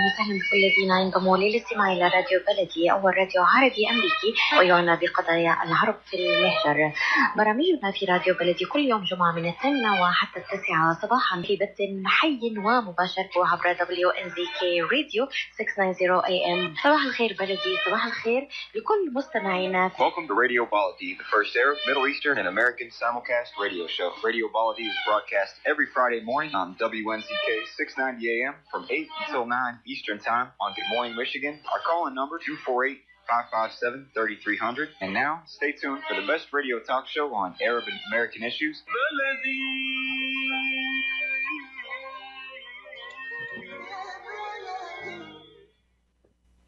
وسهلا بكل الذين ينضموا للاستماع إلى راديو بلدي أول راديو عربي أمريكي ويعنى بقضايا العرب في المهجر. برامجنا في راديو بلدي كل يوم جمعة من 8 وحتى 9 صباحا في بث حي ومباشر عبر WNZK راديو 690 AM. صباح الخير بلدي، صباح الخير لكل مستمعينا. Welcome to Radio Baladi, the first Arab, Middle Eastern, and American simulcast radio show. Radio Baladi is broadcast every Friday morning on WNZK 690 AM from 8 until 9 Eastern Time on Good Morning Michigan. Our call-in number 248-557-3300. And now, stay tuned for the best radio talk show on Arab and American issues.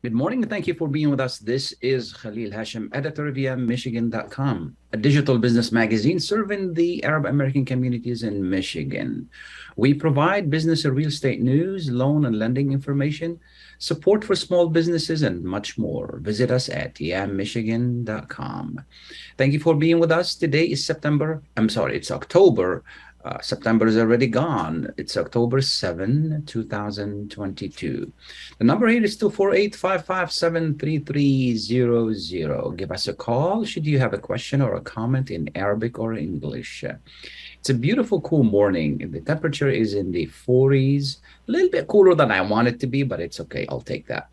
Good morning and thank you for being with us. This is Khalil Hachem, editor of wnzk.com, a digital business magazine serving the Arab American communities in Michigan. We provide business and real estate news, loan and lending information, support for small businesses, and much more. Visit us at wnzk.com. Thank you for being with us. Today is it's October. September is already gone. It's October 7, 2022. The number here is 248-557-3300. Give us a call should you have a question or a comment in Arabic or English. It's a beautiful, cool morning. The temperature is in the 40s, a little bit cooler than I want it to be, but it's okay. I'll take that.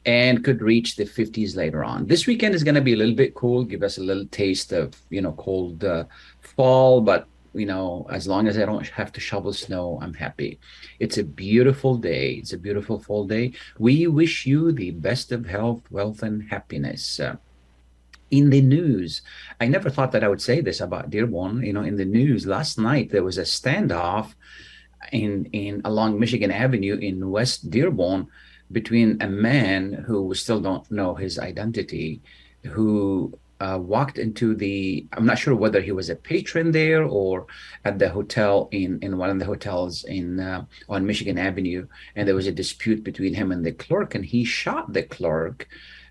And could reach the 50s later on. This weekend is going to be a little bit cool, give us a little taste of, cold fall, but as long as I don't have to shovel snow, I'm happy. It's a beautiful day. It's a beautiful fall day. We wish you the best of health, wealth, and happiness. In the news, I never thought that I would say this about Dearborn. In the news last night, there was a standoff along Michigan Avenue in West Dearborn between a man who we still don't know his identity, who walked into I'm not sure whether he was a patron there or at the hotel in one of the hotels on Michigan Avenue, and there was a dispute between him and the clerk, and he shot the clerk,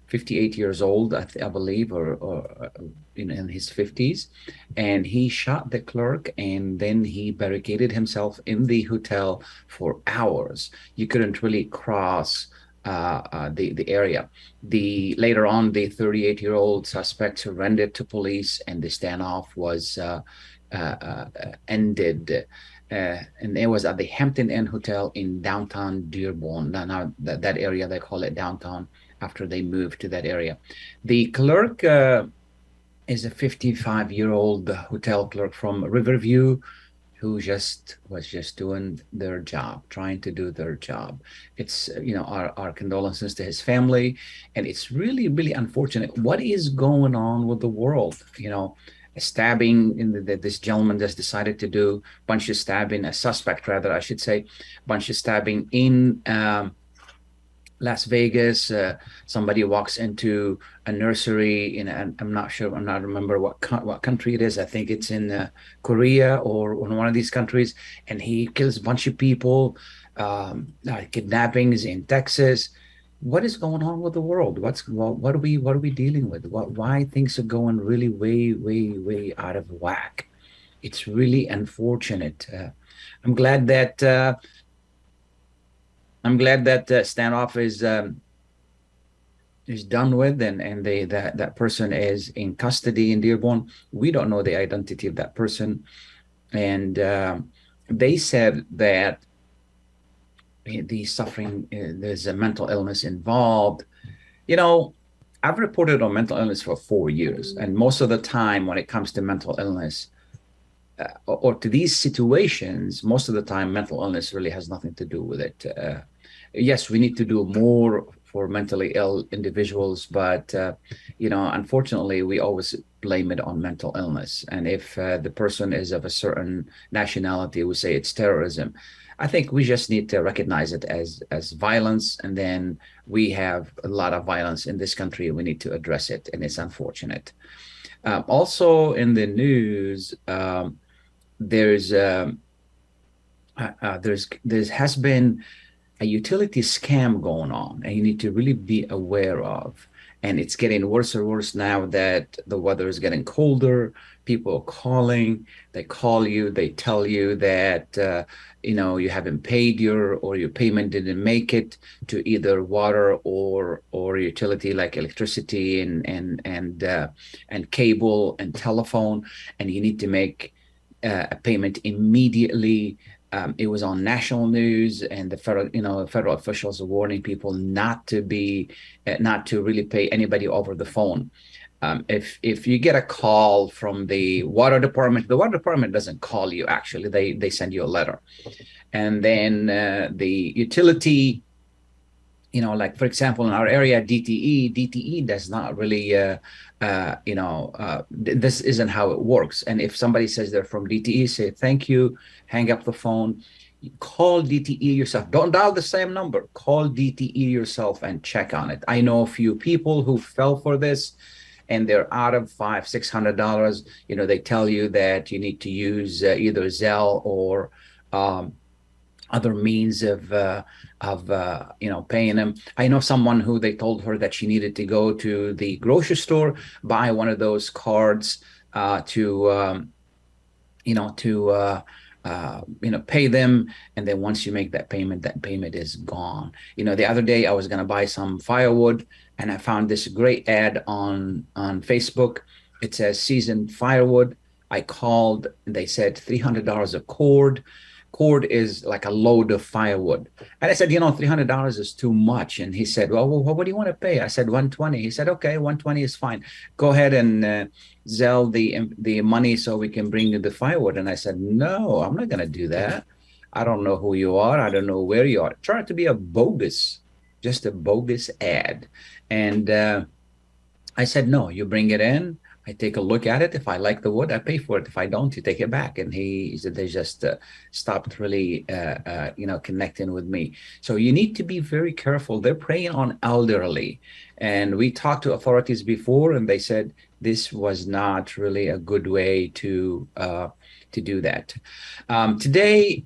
58 years old, I believe, or in his 50s, and he shot the clerk, and then he barricaded himself in the hotel for hours. You couldn't really cross the area. Later on, the 38-year-old suspect surrendered to police, and the standoff was ended. And it was at the Hampton Inn Hotel in downtown Dearborn. Now that area, they call it downtown after they moved to that area. The clerk is a 55-year-old hotel clerk from Riverview, who was just doing their job, trying to do their job. It's, our condolences to his family. And it's really, really unfortunate. What is going on with the world? A stabbing, this gentleman just decided to do a bunch of stabbing, a suspect rather, I should say, bunch of stabbing in Las Vegas. Somebody walks into a nursery I'm not remember what country it is. I think it's in Korea or in one of these countries, and he kills a bunch of people. Kidnappings in Texas. What is going on with the world? What are we dealing with? Why things are going really way out of whack? It's really unfortunate. I'm glad that standoff is done with, and that person is in custody in Dearborn. We don't know the identity of that person, and they said that he's suffering. There's a mental illness involved. I've reported on mental illness for 4 years, and most of the time when it comes to mental illness or to these situations, most of the time mental illness really has nothing to do with it. Yes, we need to do more for mentally ill individuals, but unfortunately, we always blame it on mental illness. And if the person is of a certain nationality, we say it's terrorism. I think we just need to recognize it as violence, and then we have a lot of violence in this country. We need to address it, and it's unfortunate. Also in the news, there has been a utility scam going on, and you need to really be aware of. And it's getting worse and worse now that the weather is getting colder. People are calling, they call you, they tell you that you haven't paid your payment didn't make it to either water or utility like electricity and cable and telephone, and you need to make a payment immediately. It was on national news, and the federal officials are warning people not to really pay anybody over the phone. If you get a call from the water department doesn't call you. Actually, they send you a letter, and then the utility, like for example in our area, DTE does not really this isn't how it works. And if somebody says they're from DTE, say thank you, hang up the phone, call DTE yourself. Don't dial the same number. Call DTE yourself and check on it. I know a few people who fell for this, and they're out of $500-600. They tell you that you need to use either Zelle or other means of paying them. I know someone who they told her that she needed to go to the grocery store, buy one of those cards to pay them, and then once you make that payment is gone. The other day I was going to buy some firewood, and I found this great ad on Facebook. It says seasoned firewood. I called, and they said $300 a cord. Cord is like a load of firewood. And I said, $300 is too much. And he said, well, what do you want to pay? I said, $120. He said, okay, $120 is fine. Go ahead and Zelle the money so we can bring you the firewood. And I said, no, I'm not going to do that. I don't know who you are. I don't know where you are. It turned out to be just a bogus ad. And I said, no, you bring it in. I take a look at it. If I like the wood, I pay for it. If I don't, you take it back. And he said they just stopped really, connecting with me. So you need to be very careful. They're preying on elderly. And we talked to authorities before, and they said this was not really a good way to do that. Today,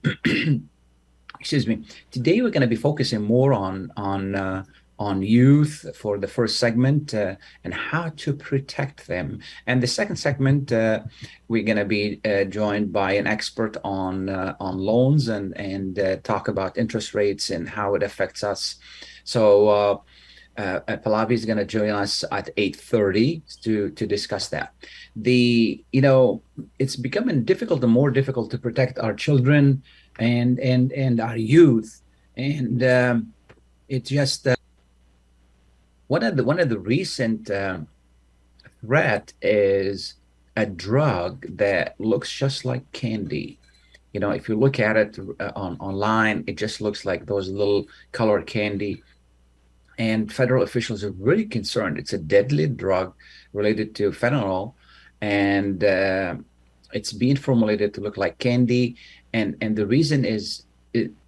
excuse me. Today we're going to be focusing more on youth for the first segment and how to protect them. And the second segment, we're going to be joined by an expert on loans and talk about interest rates and how it affects us. So Pallavi is going to join us at 8:30 to discuss that. It's becoming difficult and more difficult to protect our children and our youth, and it just one of the recent threat is a drug that looks just like candy. If you look at it online, it just looks like those little colored candy. And federal officials are really concerned. It's a deadly drug related to fentanyl, and it's being formulated to look like candy. And the reason is,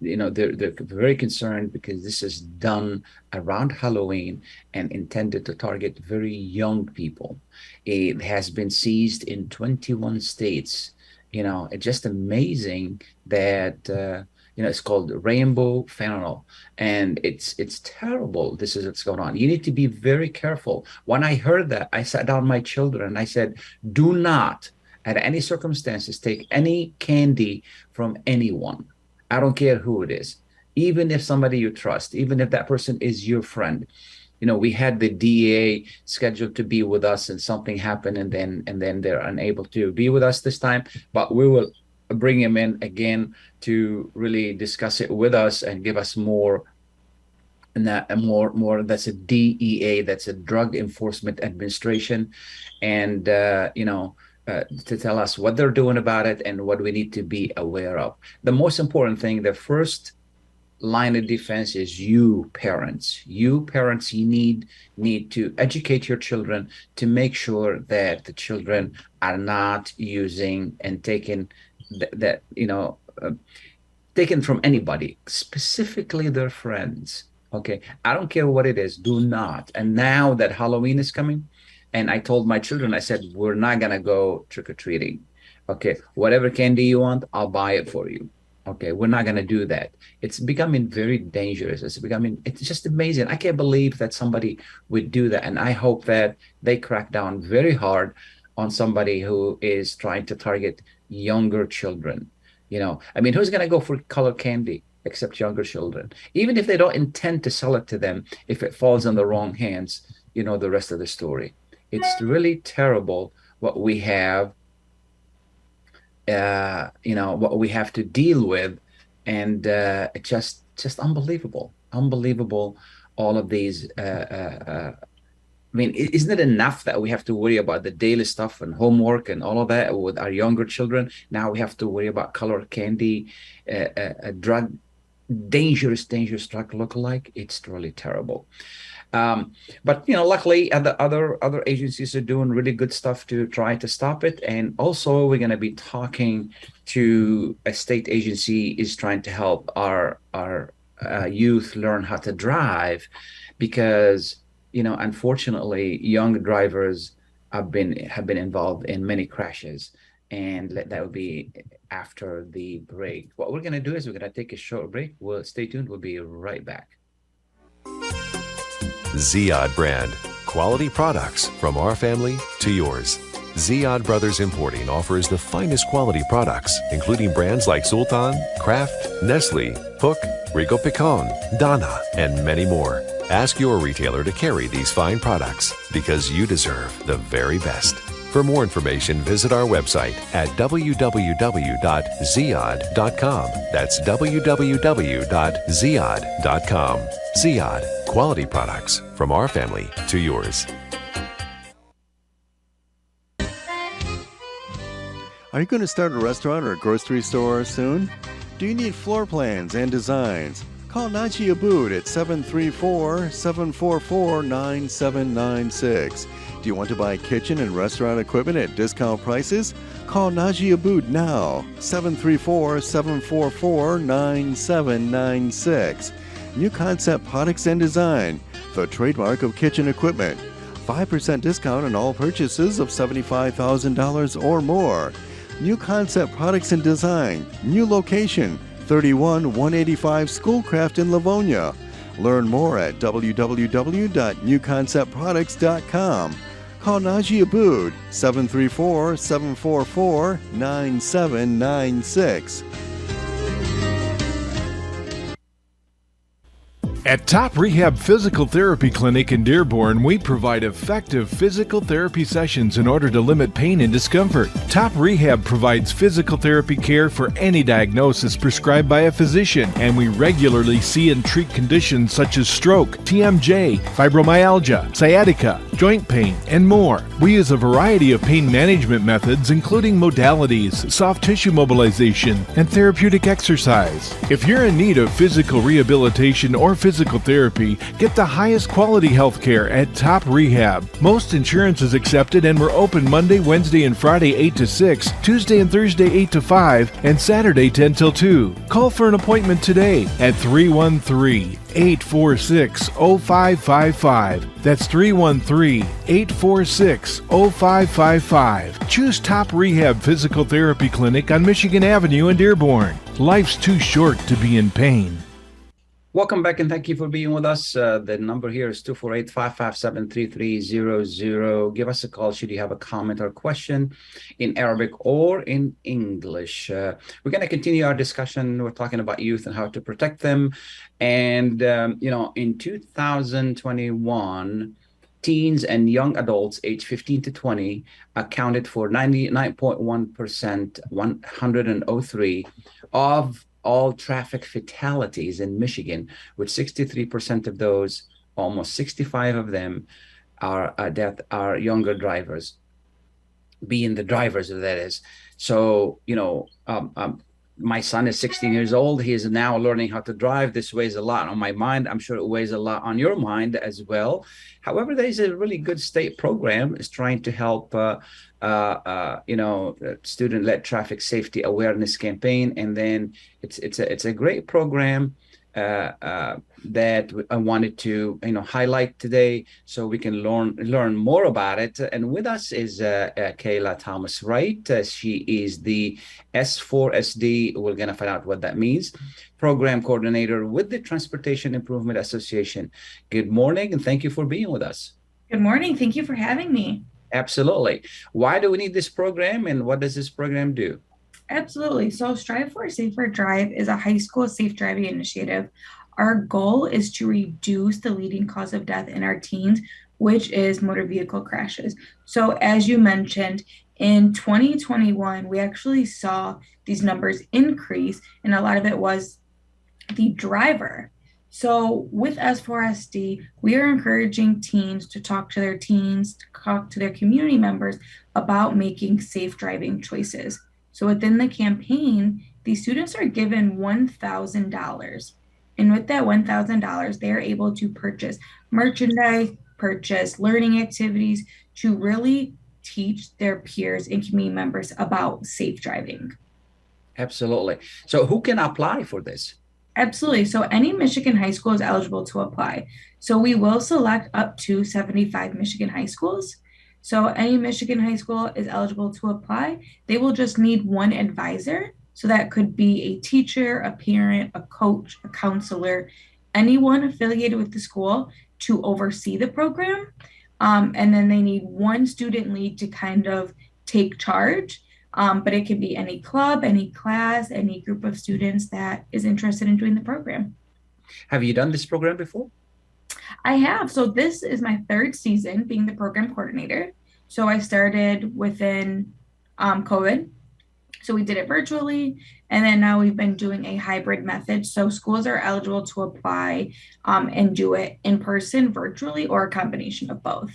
they're very concerned because this is done around Halloween and intended to target very young people. It has been seized in 21 states. It's just amazing that it's called rainbow fentanyl, and it's terrible. This is what's going on. You need to be very careful. When I heard that, I sat down my children and I said, do not, at any circumstances, take any candy from anyone. I don't care who it is, even if somebody you trust, even if that person is your friend. We had the DA scheduled to be with us, and something happened, and then they're unable to be with us this time. But we will bring him in again to really discuss it with us and give us more. And more. That's a DEA. That's a Drug Enforcement Administration, and to tell us what they're doing about it and what we need to be aware of. The most important thing, the first line of defense is you parents. You parents, you need to educate your children to make sure that the children are not using and taking taken from anybody, specifically their friends. Okay, I don't care what it is, do not. And now that Halloween is coming, and I told my children, I said, we're not going to go trick-or-treating. Okay, whatever candy you want, I'll buy it for you. Okay, we're not going to do that. It's becoming very dangerous. It's just amazing. I can't believe that somebody would do that. And I hope that they crack down very hard on somebody who is trying to target younger children. I mean, who's going to go for color candy except younger children? Even if they don't intend to sell it to them, if it falls in the wrong hands, the rest of the story. It's really terrible what we have what we have to deal with, and it's just unbelievable, all of these. I mean, isn't it enough that we have to worry about the daily stuff and homework and all of that with our younger children? Now we have to worry about color candy, a drug, dangerous drug lookalike. It's really terrible. But luckily, other agencies are doing really good stuff to try to stop it. And also, we're going to be talking to a state agency is trying to help our youth learn how to drive, because unfortunately, young drivers have been involved in many crashes. And that will be after the break. What we're going to do is we're going to take a short break. Well, stay tuned. We'll be right back. Ziyad brand. Quality products from our family to yours. Ziyad Brothers Importing offers the finest quality products, including brands like Sultan, Kraft, Nestle, Hook, Rico Picon, Donna, and many more. Ask your retailer to carry these fine products because you deserve the very best. For more information, visit our website at www.ziyad.com. That's www.ziyad.com. Ziyad, quality products from our family to yours. Are you going to start a restaurant or a grocery store soon? Do you need floor plans and designs? Call Naji Abood at 734-744-9796. Do you want to buy kitchen and restaurant equipment at discount prices? Call Naji Abood now, 734-744-9796. New Concept Products and Design, the trademark of kitchen equipment. 5% discount on all purchases of $75,000 or more. New Concept Products and Design, new location, 31185 Schoolcraft in Livonia. Learn more at www.newconceptproducts.com. Call Naji Abood, 734-744-9796. At Top Rehab Physical Therapy Clinic in Dearborn, we provide effective physical therapy sessions in order to limit pain and discomfort. Top Rehab provides physical therapy care for any diagnosis prescribed by a physician, and we regularly see and treat conditions such as stroke, TMJ, fibromyalgia, sciatica, joint pain, and more. We use a variety of pain management methods, including modalities, soft tissue mobilization, and therapeutic exercise. If you're in need of physical rehabilitation or physical therapy, get the highest quality health care at Top Rehab. Most insurance is accepted, and we're open Monday, Wednesday, and Friday 8 to 6, Tuesday and Thursday 8 to 5, and Saturday 10 till 2. Call for an appointment today at 313-846-0555. That's 313-846-0555. Choose Top Rehab Physical Therapy Clinic on Michigan Avenue in Dearborn. Life's too short to be in pain. Welcome back, and thank you for being with us. The number here is 248-557-3300. Give us a call should you have a comment or question in Arabic or in English. We're going to continue our discussion. We're talking about youth and how to protect them. And, in 2021, teens and young adults aged 15 to 20 accounted for 99.1%, 103 of all traffic fatalities in Michigan, with 63% of those, almost 65 of them, are younger drivers, being the drivers, that is. So, my son is 16 years old. He is now learning how to drive. This weighs a lot on my mind. I'm sure it weighs a lot on your mind as well. However, there is a really good state program is trying to help, student-led traffic safety awareness campaign. And then it's a great program that I wanted to highlight today, so we can learn more about it. And with us is Kayla Thomas-Wright. She is the S4SD. We're going to find out what that means. Program Coordinator with the Transportation Improvement Association. Good morning, and thank you for being with us. Good morning. Thank you for having me. Absolutely. Why do we need this program, and what does this program do? Absolutely. So Strive for a Safer Drive is a high school safe driving initiative. Our goal is to reduce the leading cause of death in our teens, which is motor vehicle crashes. So as you mentioned, in 2021, we actually saw these numbers increase, and a lot of it was the driver. So with S4SD, we are encouraging teens to talk to their teens, to talk to their community members about making safe driving choices. So within the campaign, these students are given $1,000. And with that $1,000, they are able to purchase merchandise, purchase learning activities to really teach their peers and community members about safe driving. Absolutely. So who can apply for this? Absolutely. So any Michigan high school is eligible to apply. So we will select up to 75 Michigan high schools. So any Michigan high school is eligible to apply. They will just need one advisor. So that could be a teacher, a parent, a coach, a counselor, anyone affiliated with the school to oversee the program. And then they need one student lead to kind of take charge. But it could be any club, any class, any group of students that is interested in doing the program. Have you done this program before? I have. So this is my third season being the program coordinator. So I started within COVID. So we did it virtually, and then now we've been doing a hybrid method. So schools are eligible to apply and do it in person, virtually, or a combination of both.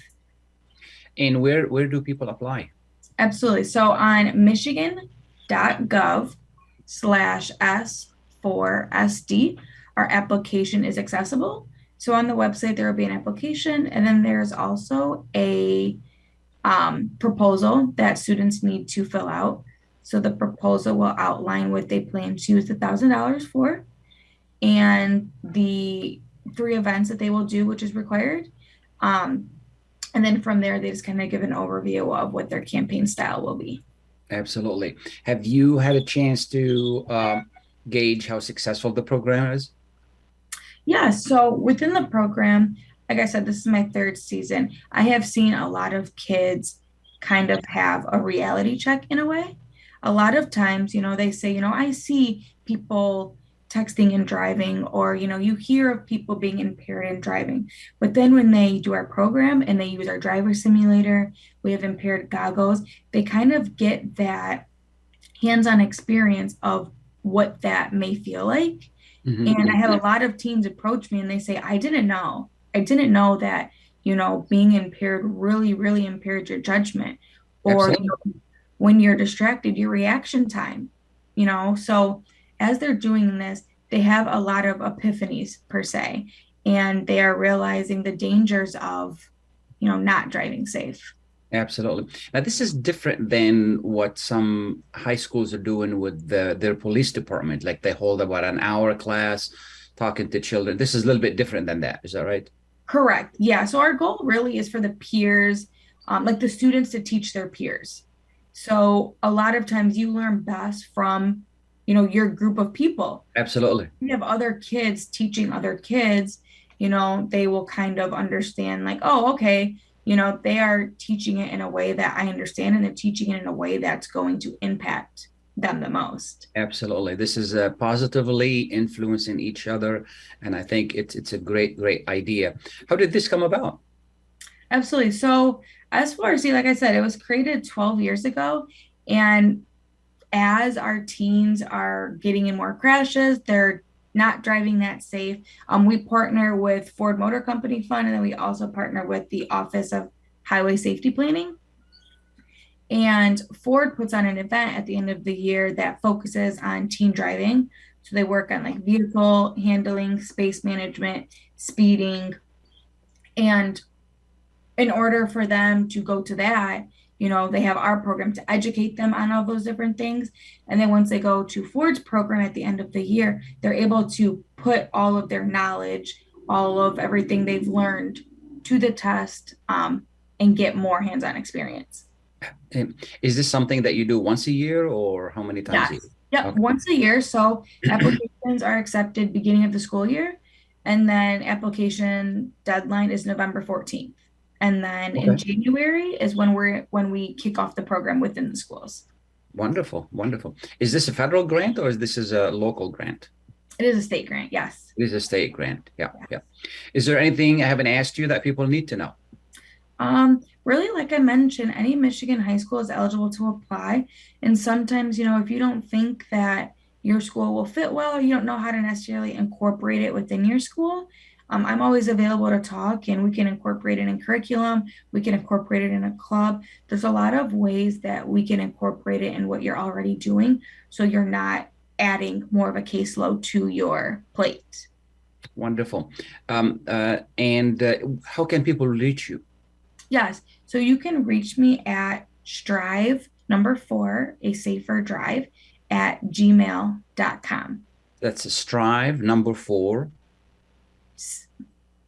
And where do people apply? Absolutely. So on michigan.gov/S4SD, our application is accessible. So on the website, there will be an application, and then there's also a proposal that students need to fill out. So the proposal will outline what they plan to use the $1,000 for and the 3 events that they will do, which is required. And then from there, they just kind of give an overview of what their campaign style will be. Absolutely. Have you had a chance to gauge how successful the program is? Yeah, so within the program, like I said, this is my third season. I have seen a lot of kids kind of have a reality check in a way. A lot of times, they say, I see people texting and driving, or, you hear of people being impaired in driving. But then when they do our program and they use our driver simulator, we have impaired goggles, they kind of get that hands-on experience of what that may feel like. Mm-hmm. And I have a lot of teens approach me and they say, I didn't know that, being impaired really, really impaired your judgment. Or when you're distracted, your reaction time, So as they're doing this, they have a lot of epiphanies per se, and they are realizing the dangers of, not driving safe. Absolutely. Now, this is different than what some high schools are doing with their police department. Like they hold about an hour class talking to children. This is a little bit different than that. Is that right? Correct. Yeah. So our goal really is for the peers, like the students, to teach their peers. So a lot of times you learn best from, your group of people. Absolutely. You have other kids teaching other kids, they will kind of understand like, oh, okay, they are teaching it in a way that I understand, and they're teaching it in a way that's going to impact them the most. Absolutely. This is positively influencing each other. And I think it's a great idea. How did this come about? Absolutely. So S4SD, like I said, it was created 12 years ago. And as our teens are getting in more crashes, they're not driving that safe. We partner with Ford Motor Company Fund, and then we also partner with the Office of Highway Safety Planning. And Ford puts on an event at the end of the year that focuses on teen driving. So they work on like vehicle handling, space management, speeding. And in order for them to go to that, they have our program to educate them on all those different things. And then once they go to Ford's program at the end of the year, they're able to put all of their knowledge, all of everything they've learned to the test, and get more hands-on experience. And is this something that you do once a year, or how many times a year? Yep, Okay. once a year. So applications are accepted beginning of the school year, and then application deadline is November 14th. And then in January is when we kick off the program within the schools. Wonderful, wonderful. Is this a federal grant, or is this a local grant? It is a state grant, yes. It is a state grant. Yeah. Is there anything I haven't asked you that people need to know? Really, like I mentioned, any Michigan high school is eligible to apply. And sometimes, if you don't think that your school will fit well, you don't know how to necessarily incorporate it within your school, I'm always available to talk, and we can incorporate it in curriculum. We can incorporate it in a club. There's a lot of ways that we can incorporate it in what you're already doing, so you're not adding more of a caseload to your plate. Wonderful. And how can people reach you? Yes. So you can reach me at strive4, a safer drive, at gmail.com. That's a strive4,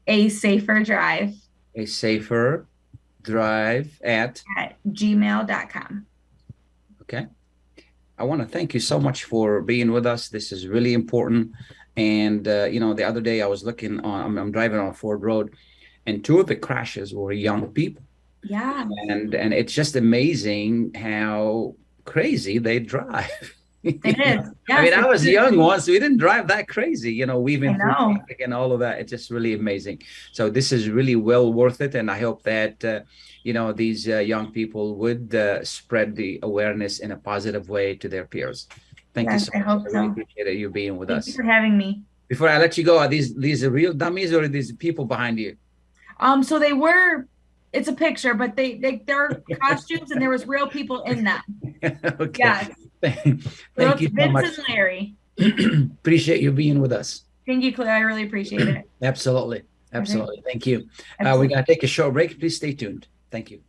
a safer drive. A safer drive at gmail.com. Okay. I want to thank you so much for being with us. This is really important. And, the other day I was looking I'm driving on Ford Road, and two of the crashes were young people. Yeah. And it's just amazing how crazy they drive. It is. Yes, I mean, I was young once, so we didn't drive that crazy, weaving through know. traffic and all of that. It's just really amazing. So this is really well worth it. And I hope that, these young people would spread the awareness in a positive way to their peers. Thank you so much. I hope I really so. appreciate you being with us. Thank you for having me. Before I let you go, are these are real dummies, or are these people behind you? So it's a picture, but they're costumes, and there was real people in them. Okay. Yes. Thank you so much. Vince and Larry. Appreciate you being with us. Thank you, Claire. I really appreciate it. Absolutely. Thank you. We're Absolutely. going to take a short break. Please stay tuned. Thank you.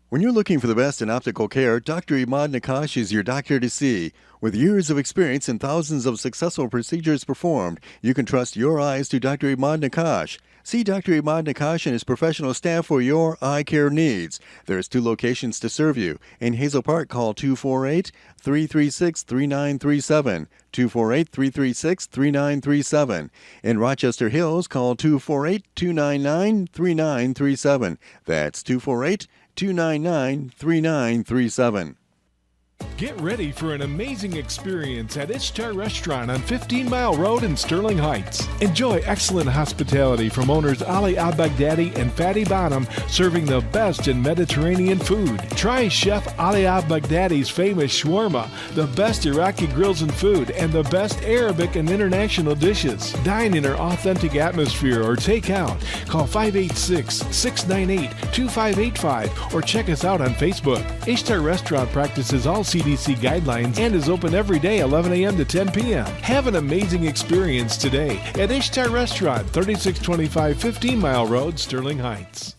When you're looking for the best in optical care, Dr. Imad Nakash is your doctor to see. With years of experience and thousands of successful procedures performed, you can trust your eyes to Dr. Imad Nakash. See Dr. Imad Nakash and his professional staff for your eye care needs. There's 2 locations to serve you. In Hazel Park, call 248-336-3937. 248-336-3937. In Rochester Hills, call 248-299-3937. That's 248-299-3937. Get ready for an amazing experience at Ishtar Restaurant on 15 Mile Road in Sterling Heights. Enjoy excellent hospitality from owners Ali Al-Baghdadi and Fatty Bonham, serving the best in Mediterranean food. Try Chef Ali Al-Baghdadi's famous shawarma, the best Iraqi grills and food, and the best Arabic and international dishes. Dine in our authentic atmosphere or take out. Call 586-698-2585 or check us out on Facebook. Ishtar Restaurant practices all CDC guidelines and is open every day 11 a.m. to 10 p.m. Have an amazing experience today at Ishtar Restaurant, 3625 15 Mile Road, Sterling Heights.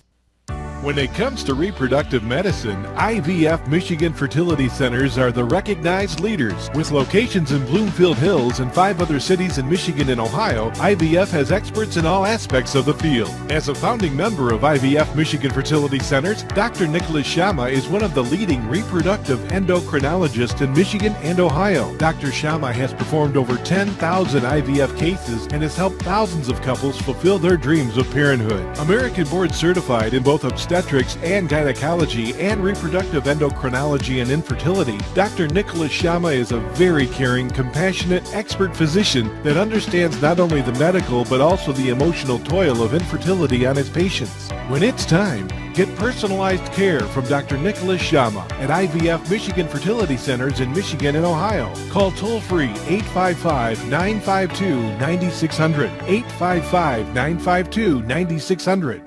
When it comes to reproductive medicine, IVF Michigan Fertility Centers are the recognized leaders. With locations in Bloomfield Hills and 5 other cities in Michigan and Ohio, IVF has experts in all aspects of the field. As a founding member of IVF Michigan Fertility Centers, Dr. Nicholas Shama is one of the leading reproductive endocrinologists in Michigan and Ohio. Dr. Shama has performed over 10,000 IVF cases and has helped thousands of couples fulfill their dreams of parenthood. American board certified in both obstetrics and gynecology and reproductive endocrinology and infertility, Dr. Nicholas Shama is a very caring, compassionate, expert physician that understands not only the medical but also the emotional toil of infertility on his patients. When it's time, get personalized care from Dr. Nicholas Shama at IVF Michigan Fertility Centers in Michigan and Ohio. Call toll-free 855-952-9600, 855-952-9600.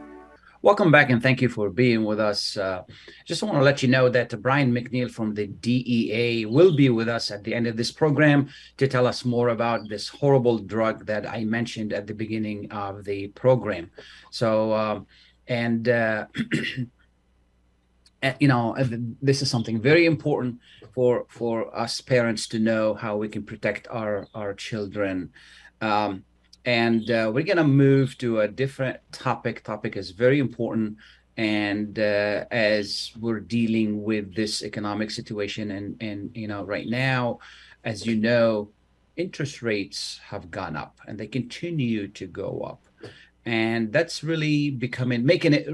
Welcome back, and thank you for being with us. Just want to let you know that Brian McNeil from the DEA will be with us at the end of this program to tell us more about this horrible drug that I mentioned at the beginning of the program. So, this is something very important for us parents to know how we can protect our children. And we're going to move to a different topic. Topic is very important. And as we're dealing with this economic situation, and right now, as you know, interest rates have gone up and they continue to go up. And that's really making it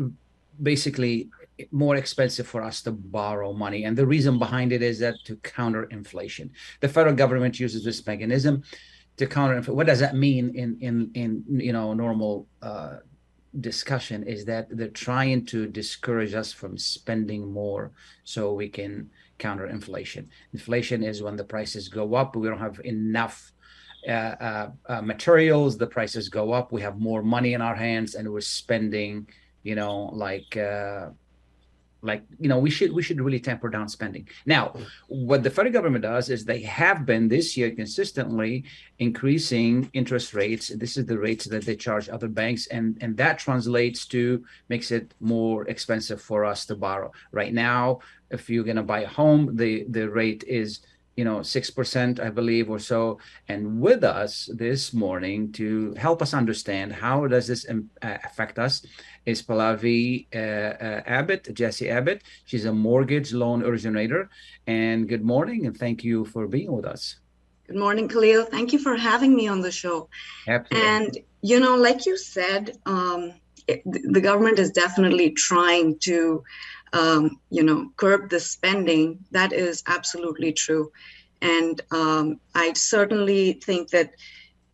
basically more expensive for us to borrow money. And the reason behind it is that to counter inflation. The federal government uses this mechanism to counter inflation. What does that mean in normal discussion is that they're trying to discourage us from spending more so we can counter inflation. Inflation is when the prices go up, we don't have enough materials, the prices go up, we have more money in our hands, and we're spending, we should really temper down spending. Now, what the federal government does is they have been this year consistently increasing interest rates. This is the rates that they charge other banks, and that translates to makes it more expensive for us to borrow. Right now, if you're going to buy a home, the rate is 6%, I believe, or so. And with us this morning to help us understand how does this affect us is Pallavi Jassi Abbott. She's a mortgage loan originator. And good morning, and thank you for being with us. Good morning, Khalil. Thank you for having me on the show. Absolutely. And, like you said, the government is definitely trying to curb the spending. That is absolutely true. And I certainly think that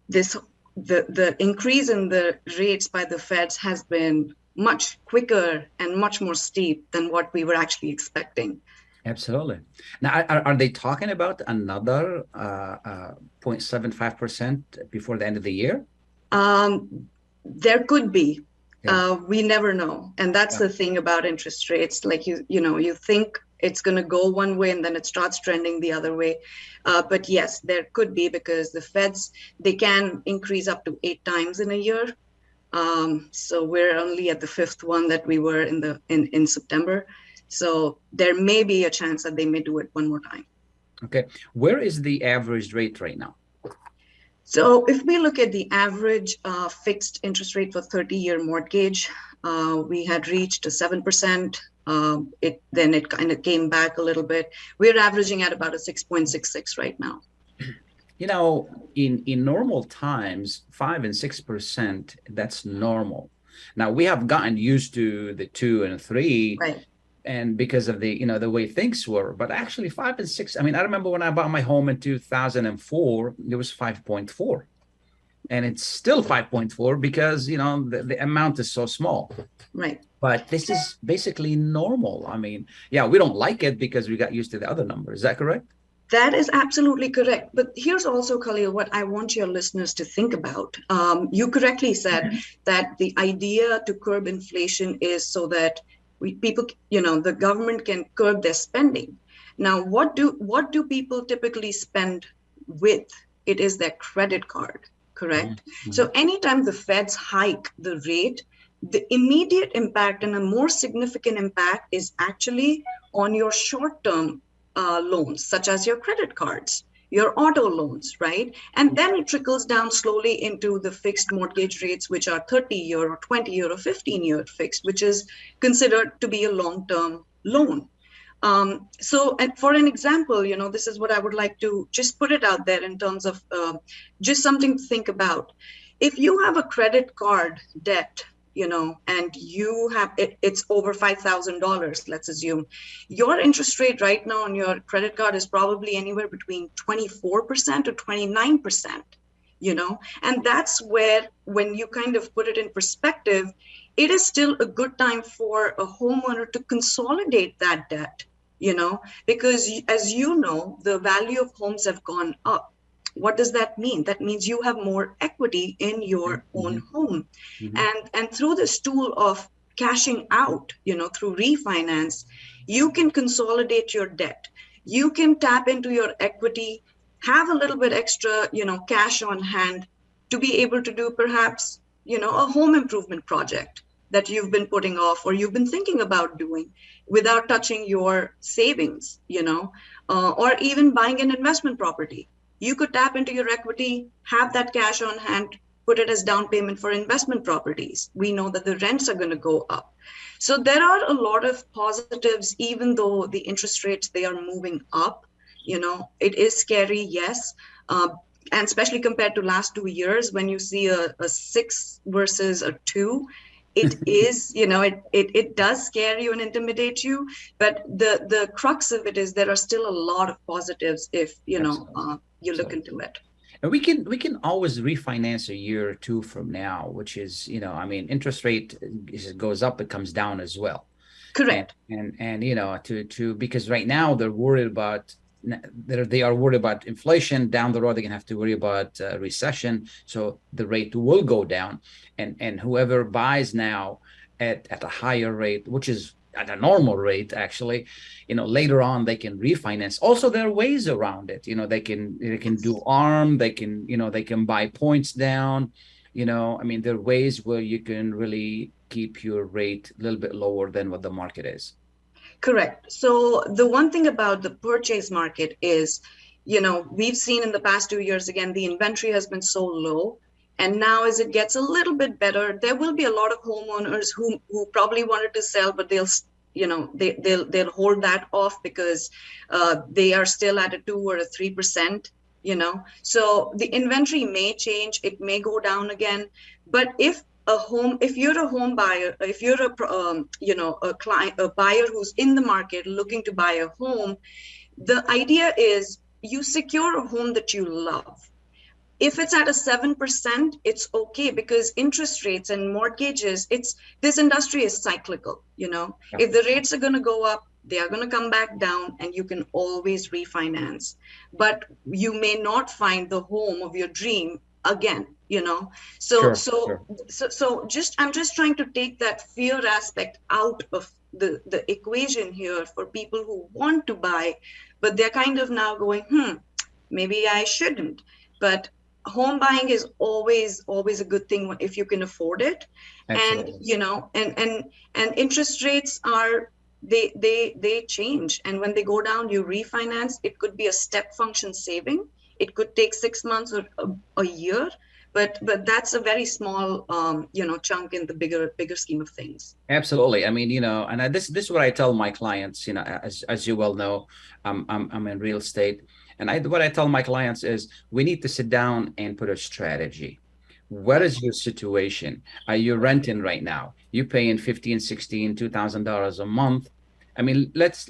the increase in the rates by the feds has been much quicker and much more steep than what we were actually expecting. Absolutely. Now, are they talking about another 0.75% before the end of the year? There could be. Yeah. We never know. And that's the thing about interest rates. Like, you think it's going to go one way and then it starts trending the other way. But yes, there could be, because the feds, they can increase up to 8 times in a year. So we're only at the 5th one that we were in September. So there may be a chance that they may do it one more time. Okay. Where is the average rate right now? So if we look at the average fixed interest rate for 30-year mortgage, we had reached a 7%. Then it kind of came back a little bit. We're averaging at about a 6.66 right now. In normal times, 5 and 6%, that's normal. Now we have gotten used to the 2 and 3. Right. And because of the way things were, but actually 5 and 6. I mean, I remember when I bought my home in 2004, it was 5.4, and it's still 5.4 because the amount is so small. Right. But this is basically normal. I mean, yeah, we don't like it because we got used to the other number. Is that correct? That is absolutely correct. But here's also, Khalil, what I want your listeners to think about. You correctly said that the idea to curb inflation is so that people, the government can curb their spending. Now, what do people typically spend with? It is their credit card, correct? Mm-hmm. So anytime the feds hike the rate, the immediate impact and a more significant impact is actually on your short-term loans, such as your credit cards, your auto loans, right? And then it trickles down slowly into the fixed mortgage rates, which are 30-year or 20-year or 15-year fixed, which is considered to be a long-term loan. So, and for an example, this is what I would like to just put it out there in terms of just something to think about. If you have a credit card debt, and you have it's over $5,000, let's assume, your interest rate right now on your credit card is probably anywhere between 24% to 29%, and that's where, when you kind of put it in perspective, it is still a good time for a homeowner to consolidate that debt, because as the value of homes have gone up. What does that mean? That means you have more equity in your own home. Mm-hmm. And through this tool of cashing out, through refinance, you can consolidate your debt. You can tap into your equity, have a little bit extra, cash on hand to be able to do perhaps, a home improvement project that you've been putting off or you've been thinking about doing without touching your savings, or even buying an investment property. You could tap into your equity, have that cash on hand, put it as down payment for investment properties. We know that the rents are going to go up. So there are a lot of positives, even though the interest rates, they are moving up. It is scary, yes. And especially compared to last 2 years, when you see a 6 versus a 2, it is, it does scare you and intimidate you. But the crux of it is there are still a lot of positives if, you look into it. And we can always refinance a year or two from now, which is, interest rate goes up, it comes down as well. Correct. And because right now they are worried about inflation. Down the road, they're gonna have to worry about recession. So the rate will go down, and whoever buys now at a higher rate, which is at a normal rate, actually, later on they can refinance. Also, there are ways around it. They can do ARM. They can buy points down. There are ways where you can really keep your rate a little bit lower than what the market is. Correct. So the one thing about the purchase market is, we've seen in the past 2 years, again, the inventory has been so low. And now as it gets a little bit better, there will be a lot of homeowners who probably wanted to sell, but they'll hold that off because they are still at a 2 or a 3%, So the inventory may change, it may go down again. But if you're a home buyer, if you're a buyer who's in the market looking to buy a home, the idea is you secure a home that you love. If it's at a 7%, it's okay, because interest rates and mortgages, this industry is cyclical, Yeah. If the rates are going to go up, they are going to come back down, and you can always refinance. But you may not find the home of your dream again. So I'm just trying to take that fear aspect out of the equation here for people who want to buy, but they're kind of now going, maybe I shouldn't. But home buying is always a good thing if you can afford it. Absolutely. And interest rates are, they change, and when they go down, you refinance. It could be a step function saving. It could take 6 months or a year. But that's a very small, chunk in the bigger scheme of things. Absolutely. And this is what I tell my clients. As you well know, I'm in real estate, and what I tell my clients is we need to sit down and put a strategy. What is your situation? Are you renting right now? You paying $1,500, $1,600, $2,000 a month? Let's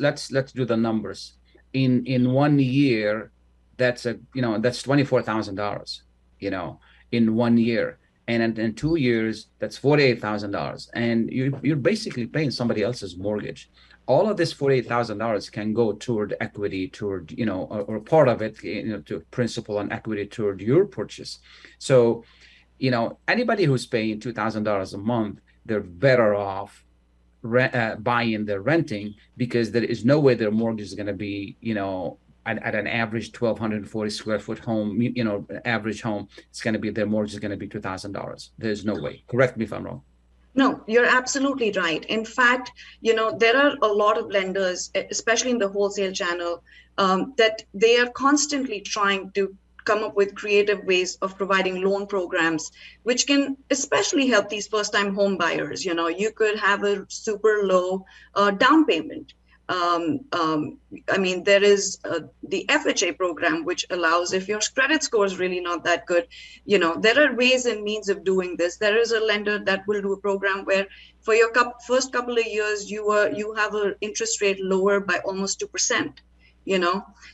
do the numbers. In 1 year, that's $24,000. In 1 year, and in 2 years, that's $48,000, and you're basically paying somebody else's mortgage. All of this $48,000 can go toward equity, toward or part of it, to principal and equity toward your purchase. So, anybody who's paying $2,000 a month, they're better off buying their renting, because there is no way their mortgage is going to be at an average 1,240 square foot home, average home, it's going to be, their mortgage is going to be $2,000. There's no way. Correct me if I'm wrong. No, you're absolutely right. In fact, there are a lot of lenders, especially in the wholesale channel, that they are constantly trying to come up with creative ways of providing loan programs, which can especially help these first-time home buyers. You could have a super low down payment. There is the FHA program, which allows, if your credit score is really not that good, there are ways and means of doing this. There is a lender that will do a program where for your first couple of years, you have an interest rate lower by almost 2%,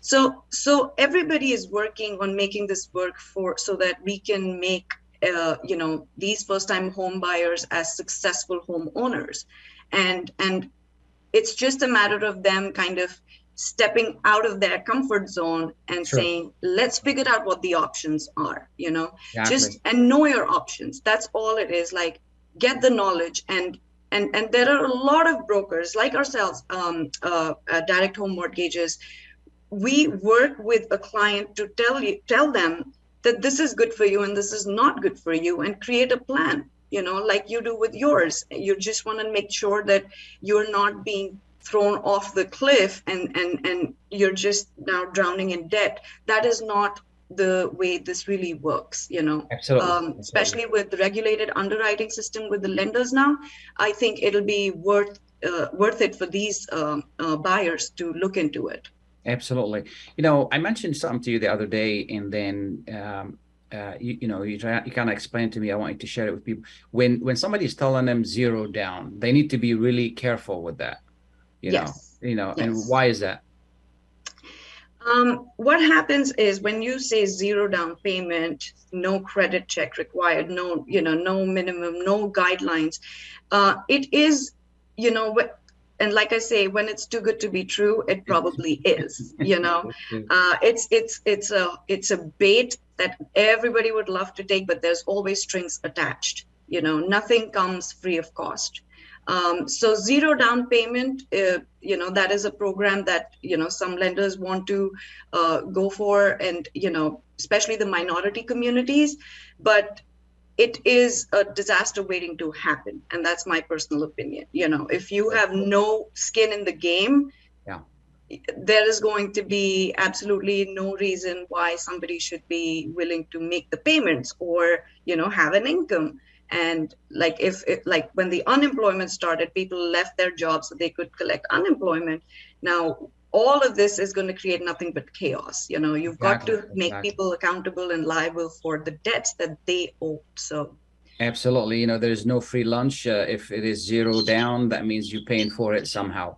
So everybody is working on making this work so that we can make, these first-time home buyers as successful homeowners. And it's just a matter of them kind of stepping out of their comfort zone and saying, let's figure out what the options are, Exactly. And know your options. That's all it is. Like, get the knowledge. And there are a lot of brokers like ourselves, Direct Home Mortgages. We work with a client to tell them that this is good for you and this is not good for you, and create a plan. Like you do with yours. You just want to make sure that you're not being thrown off the cliff and you're just now drowning in debt. That is not the way this really works, Absolutely. especially with the regulated underwriting system with the lenders now. I think it'll be worth it for these buyers to look into it. Absolutely. I mentioned something to you the other day, and then you kind of explained to me. I want you to share it with people. When somebody's telling them zero down, they need to be really careful with that. Yes. And why is that? What happens is when you say zero down payment, no credit check required, no minimum, no guidelines, it is, and like I say, when it's too good to be true, it probably is. It's a bait that everybody would love to take, but there's always strings attached. Nothing comes free of cost. So zero down payment, that is a program that, some lenders want to go for, and, especially the minority communities, but it is a disaster waiting to happen. And that's my personal opinion. If you have no skin in the game, there is going to be absolutely no reason why somebody should be willing to make the payments or, have an income. And like when the unemployment started, people left their jobs so they could collect unemployment. Now, all of this is going to create nothing but chaos. You've got to make people accountable and liable for the debts that they owe. So absolutely. There's no free lunch. If it is zero down, that means you're paying for it somehow.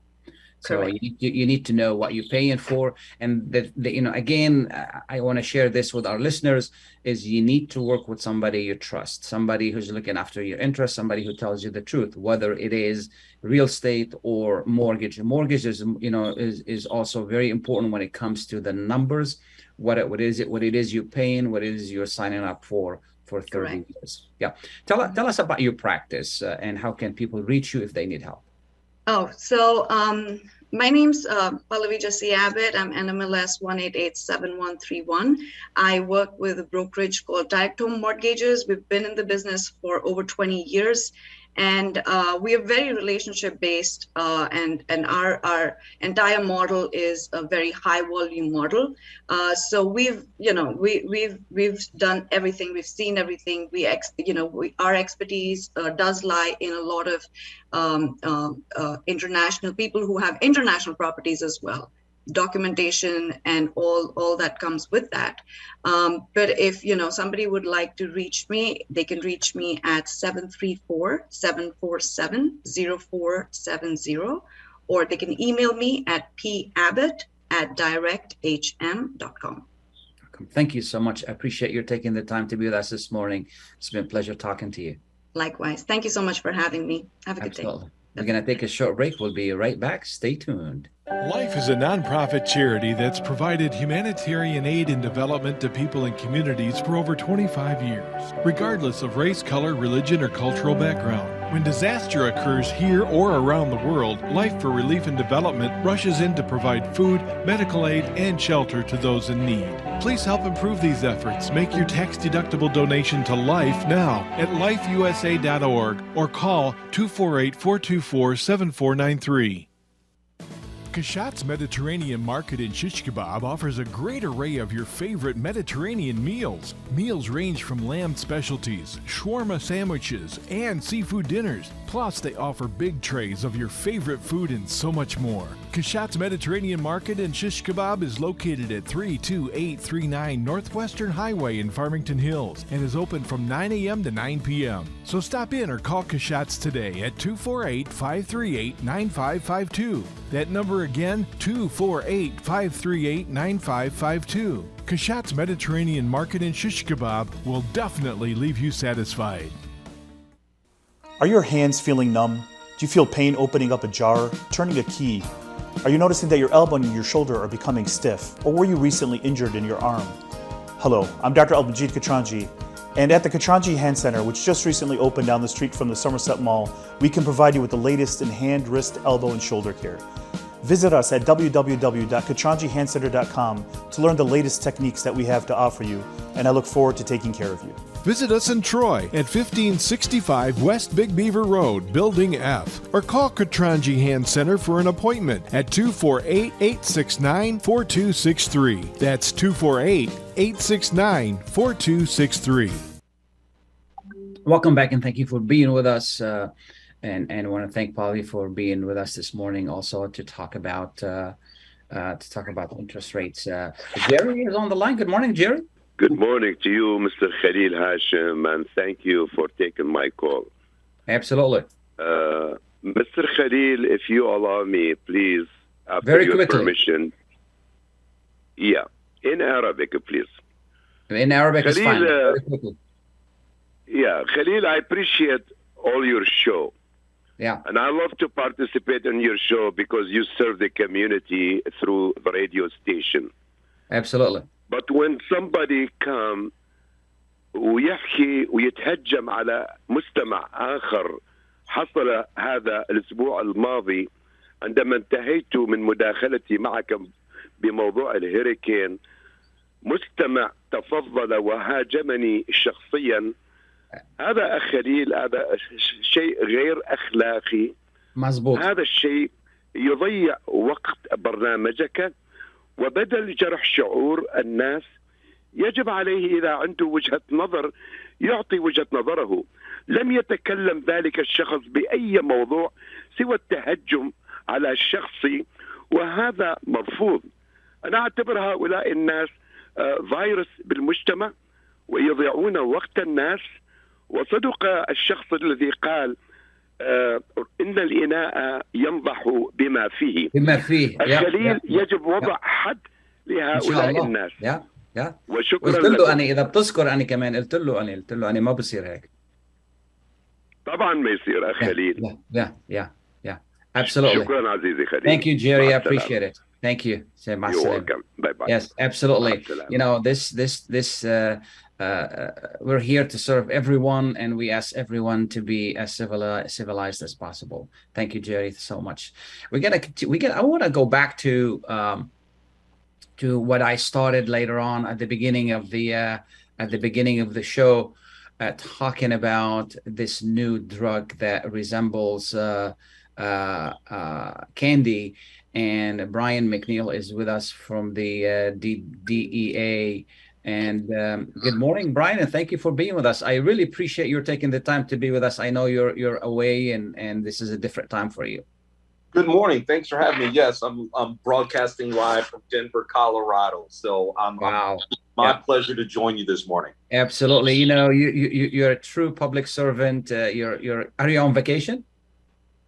So you need to know what you're paying for. And again, I want to share this with our listeners, is you need to work with somebody you trust, somebody who's looking after your interests, somebody who tells you the truth, whether it is real estate or mortgage. Mortgage is also very important when it comes to the numbers, what it is you're paying, what it is you're signing up for 30 years. Yeah. Tell us about your practice and how can people reach you if they need help. Oh, so my name's Pallavi Jassi Abbott. I'm NMLS 1887131. I work with a brokerage called Direct Home Mortgages. We've been in the business for over 20 years. And we are very relationship based, and our entire model is a very high volume model. So we've done everything, we've seen everything. Our expertise does lie in a lot of international people who have international properties as well, documentation and all that comes with that. But if somebody would like to reach me, they can reach me at 734-747-0470, or they can email me at pabbott@directhm.com. Thank you so much. I appreciate your taking the time to be with us this morning. It's been a pleasure talking to you. Likewise. Thank you so much for having me. Have a good day. We're going to take a short break. We'll be right back. Stay tuned. Life is a nonprofit charity that's provided humanitarian aid and development to people and communities for over 25 years, regardless of race, color, religion, or cultural background. When disaster occurs here or around the world, Life for Relief and Development rushes in to provide food, medical aid, and shelter to those in need. Please help improve these efforts. Make your tax-deductible donation to Life now at lifeusa.org or call 248-424-7493. Kashat's Mediterranean Market in Shish Kebab offers a great array of your favorite Mediterranean meals. Meals range from lamb specialties, shawarma sandwiches, and seafood dinners. Plus, they offer big trays of your favorite food and so much more. Kashat's Mediterranean Market in Shish Kebab is located at 32839 Northwestern Highway in Farmington Hills and is open from 9 a.m. to 9 p.m. So stop in or call Kashat's today at 248-538-9552. That number again, 248-538-9552. Kashat's Mediterranean Market in Shish Kebab will definitely leave you satisfied. Are your hands feeling numb? Do you feel pain opening up a jar, turning a key? Are you noticing that your elbow and your shoulder are becoming stiff? Or were you recently injured in your arm? Hello, I'm Dr. Albanjit Katranji, and at the Katranji Hand Center, which just recently opened down the street from the Somerset Mall, we can provide you with the latest in hand, wrist, elbow, and shoulder care. Visit us at www.katranjihandcenter.com to learn the latest techniques that we have to offer you, and I look forward to taking care of you. Visit us in Troy at 1565 West Big Beaver Road, Building F, or call Katranji Hand Center for an appointment at 248-869-4263. That's 248 869-4263. Welcome back, and thank you for being with us. And I want to thank Pallavi for being with us this morning, also to talk about interest rates. Jerry is on the line. Good morning, Jerry. Good morning to you, Mr. Khalil Hachem, and thank you for taking my call. Absolutely. Mr. Khalil, if you allow me, please, after Very your quickly. permission. Yeah, in Arabic, please. In Arabic is fine. Khalil, Very quickly. Yeah, Khalil, I appreciate all your show. Yeah. And I love to participate in your show because you serve the community through the radio station. Absolutely. But when somebody come ويحكي ويتهجم على مستمع آخر، حصل هذا الأسبوع الماضي عندما انتهيت من مداخلتي معك بموضوع الهيريكين. مستمع تفضل وهاجمني شخصيا. هذا أخ خليل، هذا شيء غير أخلاقي. مزبوط. هذا الشيء يضيع وقت برنامجك، وبدل جرح شعور الناس يجب عليه إذا عنده وجهة نظر يعطي وجهة نظره. لم يتكلم ذلك الشخص بأي موضوع سوى التهجم على الشخصي، وهذا مرفوض. أنا أعتبر هؤلاء الناس فيروس بالمجتمع ويضيعون وقت الناس. وصدق الشخص الذي قال إن الإناء ينضح بما فيه. بما فيه. الخليل يجب وضع حد لهؤلاء الناس. يا وشكرا قلت له لكم. أنا إذا بتذكر أنا كمان قلت له أنا ما بصير هيك. طبعا ما يصير أخ خليل. Yeah. Absolutely. شكرا عزيزي خليل. Thank you, Jerry. I مع appreciate it. Thank you. Say You're welcome. Bye bye. Yes, absolutely. You know, this we're here to serve everyone, and we ask everyone to be as civilized as possible. Thank you, Jerry, so much. I want to go back to what I started later on at the beginning of the show, talking about this new drug that resembles candy. And Brian McNeil is with us from the DEA. And good morning, Brian, and thank you for being with us. I really appreciate your taking the time to be with us. I know you're away, and this is a different time for you. Good morning. Thanks for having me. Yes, I'm broadcasting live from Denver, Colorado. So my pleasure to join you this morning. Absolutely. You know, you're a true public servant. Are you on vacation?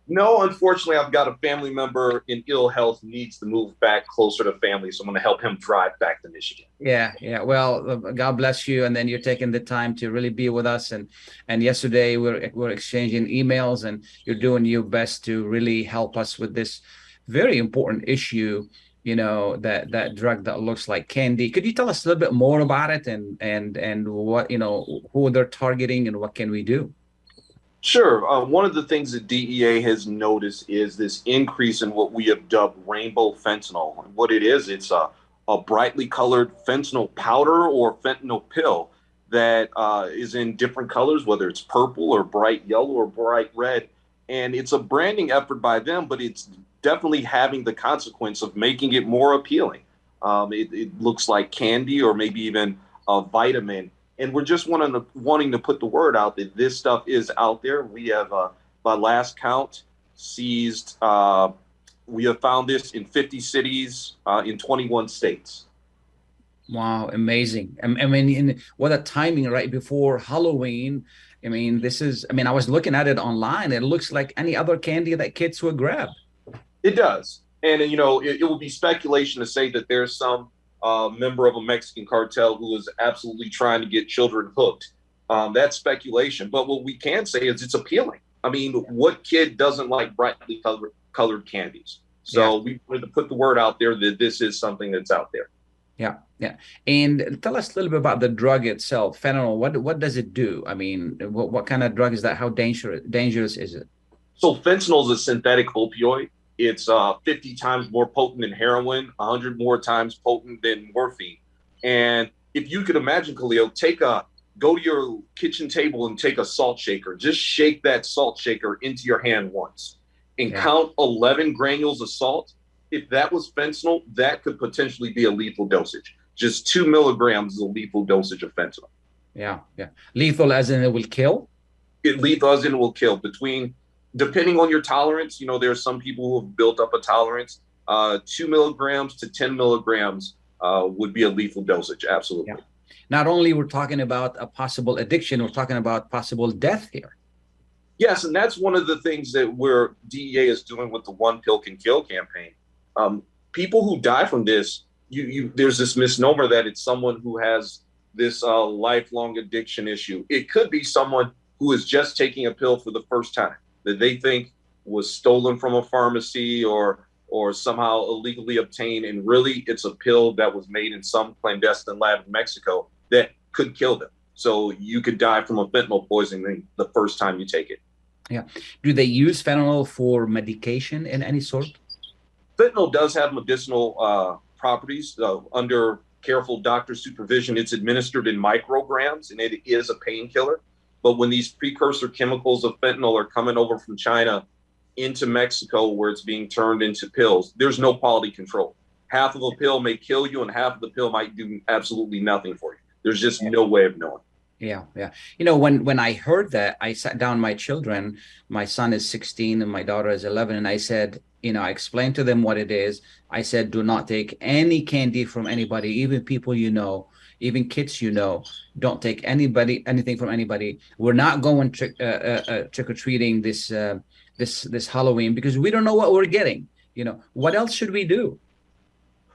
No, unfortunately, I've got a family member in ill health who needs to move back closer to family, so I'm going to help him drive back to Michigan. Yeah. Well, God bless you, and then you're taking the time to really be with us. And yesterday we're exchanging emails, and you're doing your best to really help us with this very important issue. You know, that drug that looks like candy. Could you tell us a little bit more about it, and what, you know, who they're targeting, and what can we do? Sure. One of the things that DEA has noticed is this increase in what we have dubbed rainbow fentanyl. And what it is, it's a brightly colored fentanyl powder or fentanyl pill that is in different colors, whether it's purple or bright yellow or bright red. And it's a branding effort by them, but it's definitely having the consequence of making it more appealing. It looks like candy or maybe even a vitamin. And we're just wanting to put the word out that this stuff is out there. We have, by last count, seized, we have found this in 50 cities in 21 states. Wow, amazing. I mean, what a timing right before Halloween. I mean, I was looking at it online. It looks like any other candy that kids would grab. It does. And, you know, it would be speculation to say that there's some member of a Mexican cartel who is absolutely trying to get children hooked. That's speculation. But what we can say is it's appealing. I mean, what kid doesn't like brightly colored candies? So we wanted to put the word out there that this is something that's out there. Yeah. And tell us a little bit about the drug itself, fentanyl. What does it do? I mean, what kind of drug is that? How dangerous is it? So fentanyl is a synthetic opioid. It's 50 times more potent than heroin, 100 more times potent than morphine. And if you could imagine, Khalil, go to your kitchen table and take a salt shaker. Just shake that salt shaker into your hand once and count 11 granules of salt. If that was fentanyl, that could potentially be a lethal dosage. just 2 milligrams is a lethal dosage of fentanyl. Yeah. Lethal as in it will kill? Lethal as in it will kill. Depending on your tolerance, there are some people who have built up a tolerance. 2 milligrams to 10 milligrams would be a lethal dosage. Absolutely. Yeah. Not only we're talking about a possible addiction, we're talking about possible death here. Yes, and that's one of the things that DEA is doing with the One Pill Can Kill campaign. People who die from this, there's this misnomer that it's someone who has this lifelong addiction issue. It could be someone who is just taking a pill for the first time that they think was stolen from a pharmacy or somehow illegally obtained, and really it's a pill that was made in some clandestine lab in Mexico that could kill them. So you could die from a fentanyl poisoning the first time you take it. Yeah. Do they use fentanyl for medication in any sort? Fentanyl does have medicinal properties. Under careful doctor supervision, it's administered in micrograms, and it is a painkiller. But when these precursor chemicals of fentanyl are coming over from China into Mexico, where it's being turned into pills, there's no quality control. Half of a pill may kill you, and half of the pill might do absolutely nothing for you. There's just no way of knowing. Yeah. When I heard that, I sat down my children. My son is 16 and my daughter is 11, and I said, I explained to them what it is. I said, do not take any candy from anybody, even people even kids don't take anything from anybody. We're not going trick-or-treating this Halloween because we don't know what we're getting. What else should we do?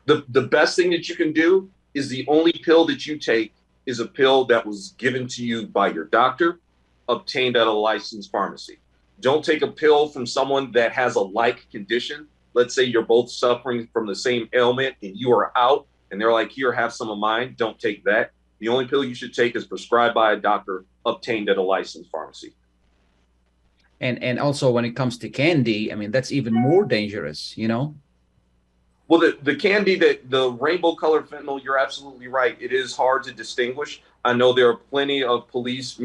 The best thing that you can do is the only pill that you take is a pill that was given to you by your doctor, obtained at a licensed pharmacy. Don't take a pill from someone that has a like condition. Let's say you're both suffering from the same ailment and you are out and they're like, here, have some of mine. Don't take that. The only pill you should take is prescribed by a doctor, obtained at a licensed pharmacy. And also when it comes to candy, that's even more dangerous, Well, the candy, the rainbow colored fentanyl, you're absolutely right. It is hard to distinguish. I know there are plenty of police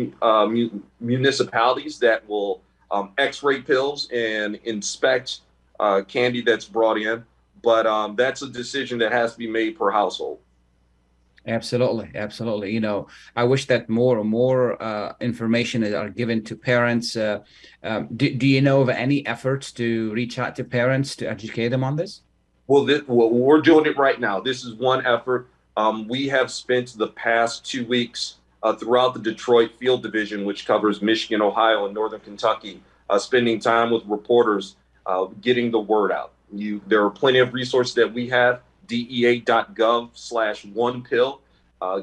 municipalities that will X-ray pills and inspect candy that's brought in. But that's a decision that has to be made per household. Absolutely. I wish that more and more information are given to parents. Do you know of any efforts to reach out to parents to educate them on this? Well, we're doing it right now. This is one effort. We have spent the past 2 weeks throughout the Detroit Field Division, which covers Michigan, Ohio, and Northern Kentucky, spending time with reporters, getting the word out. There are plenty of resources that we have. DEA.gov/onepill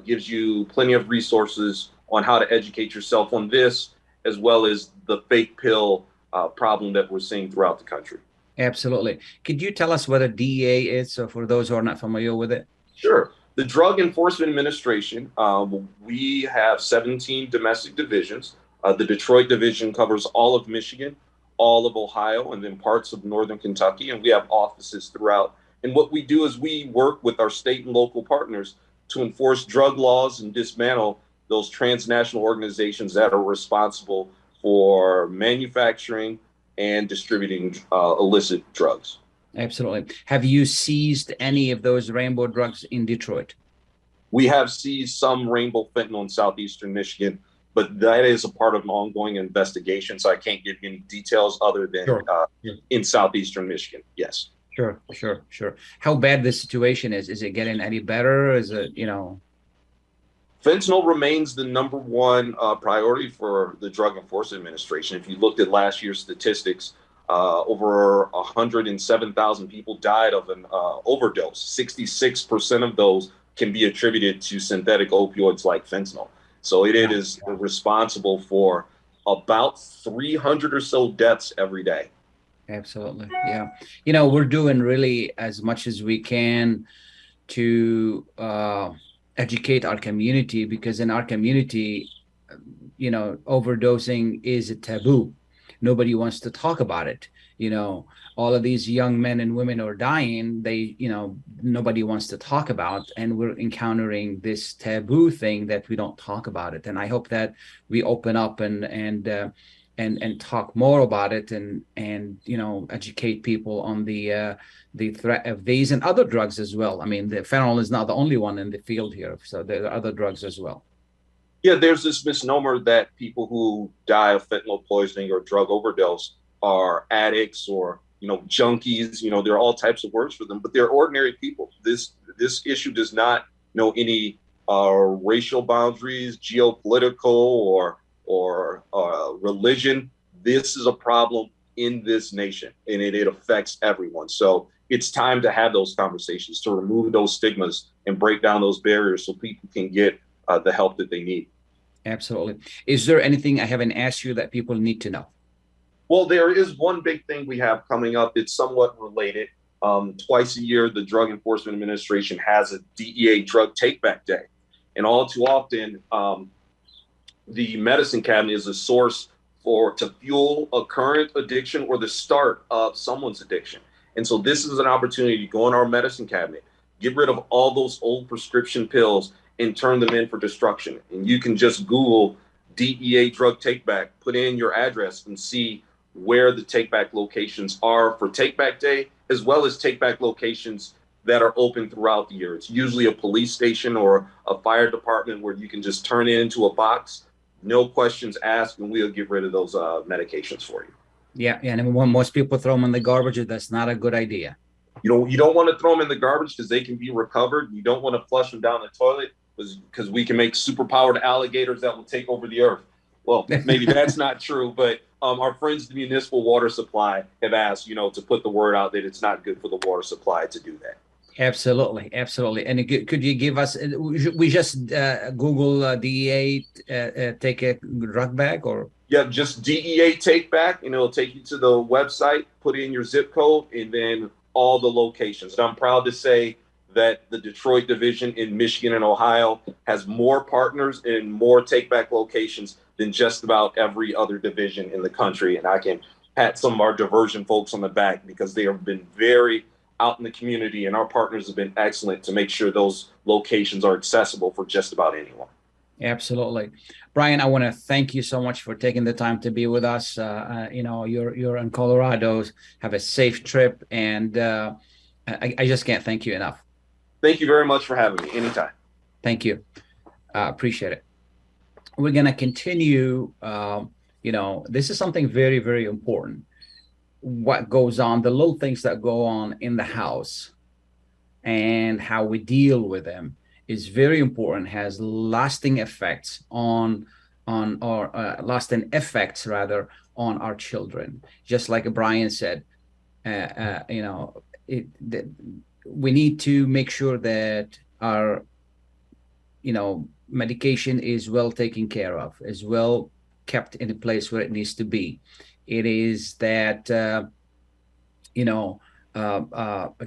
gives you plenty of resources on how to educate yourself on this, as well as the fake pill problem that we're seeing throughout the country. Absolutely. Could you tell us what a DEA is, so for those who are not familiar with it? Sure. The Drug Enforcement Administration, we have 17 domestic divisions. The Detroit division covers all of Michigan, all of Ohio, and then parts of Northern Kentucky, and we have offices throughout. And what we do is we work with our state and local partners to enforce drug laws and dismantle those transnational organizations that are responsible for manufacturing and distributing illicit drugs. Absolutely. Have you seized any of those rainbow drugs in Detroit? We have seized some rainbow fentanyl in southeastern Michigan, but that is a part of an ongoing investigation, so I can't give you any details other than in southeastern Michigan. Yes. Sure. How bad the situation is? Is it getting any better? Is it, Fentanyl remains the number one priority for the Drug Enforcement Administration. If you looked at last year's statistics, over 107,000 people died of an overdose. 66% of those can be attributed to synthetic opioids like fentanyl. So it is responsible for about 300 or so deaths every day. Absolutely. Yeah. We're doing really as much as we can to educate our community, because in our community, overdosing is a taboo. Nobody wants to talk about it. All of these young men and women are dying. Nobody wants to talk about, and we're encountering this taboo thing that we don't talk about it. And I hope that we open up and and talk more about it and educate people on the threat of these and other drugs as well. I mean, the fentanyl is not the only one in the field here, so there are other drugs as well. Yeah, there's this misnomer that people who die of fentanyl poisoning or drug overdose are addicts or junkies. There are all types of words for them, but they're ordinary people. This issue does not know any racial boundaries, geopolitical or religion. This is a problem in this nation, and it affects everyone. So it's time to have those conversations, to remove those stigmas and break down those barriers so people can get the help that they need. Absolutely. Is there anything I haven't asked you that people need to know? Well, there is one big thing we have coming up. It's somewhat related. Twice a year, the Drug Enforcement Administration has a DEA Drug Take-Back Day. And all too often, the medicine cabinet is a source to fuel a current addiction or the start of someone's addiction. And so this is an opportunity to go in our medicine cabinet, get rid of all those old prescription pills and turn them in for destruction. And you can just Google DEA Drug Take-Back, put in your address and see where the take-back locations are for Take-Back Day, as well as take-back locations that are open throughout the year. It's usually a police station or a fire department where you can just turn it into a box, no questions asked, and we'll get rid of those medications for you. Yeah, and when most people throw them in the garbage, that's not a good idea. You don't want to throw them in the garbage because they can be recovered. You don't want to flush them down the toilet because we can make superpowered alligators that will take over the earth. Well, maybe that's not true, but our friends, the municipal water supply, have asked, to put the word out that it's not good for the water supply to do that. Absolutely. And could you give us, we just Google DEA take a drug bag or? Yeah, just DEA Take Back, and it'll take you to the website, put in your zip code, and then all the locations. And I'm proud to say that the Detroit division in Michigan and Ohio has more partners and more take-back locations than just about every other division in the country. And I can pat some of our diversion folks on the back because they have been very out in the community, and our partners have been excellent to make sure those locations are accessible for just about anyone. Absolutely. Brian, I want to thank you so much for taking the time to be with us. You're in Colorado. Have a safe trip, and I just can't thank you enough. Thank you very much for having me. Anytime. Thank you. Appreciate it. We're going to continue. This is something very, very important. What goes on, the little things that go on in the house and how we deal with them is very important, has lasting effects on our lasting effects rather on our children. Just like Brian said, we need to make sure that our medication is well taken care of, is well kept in a place where it needs to be. It is that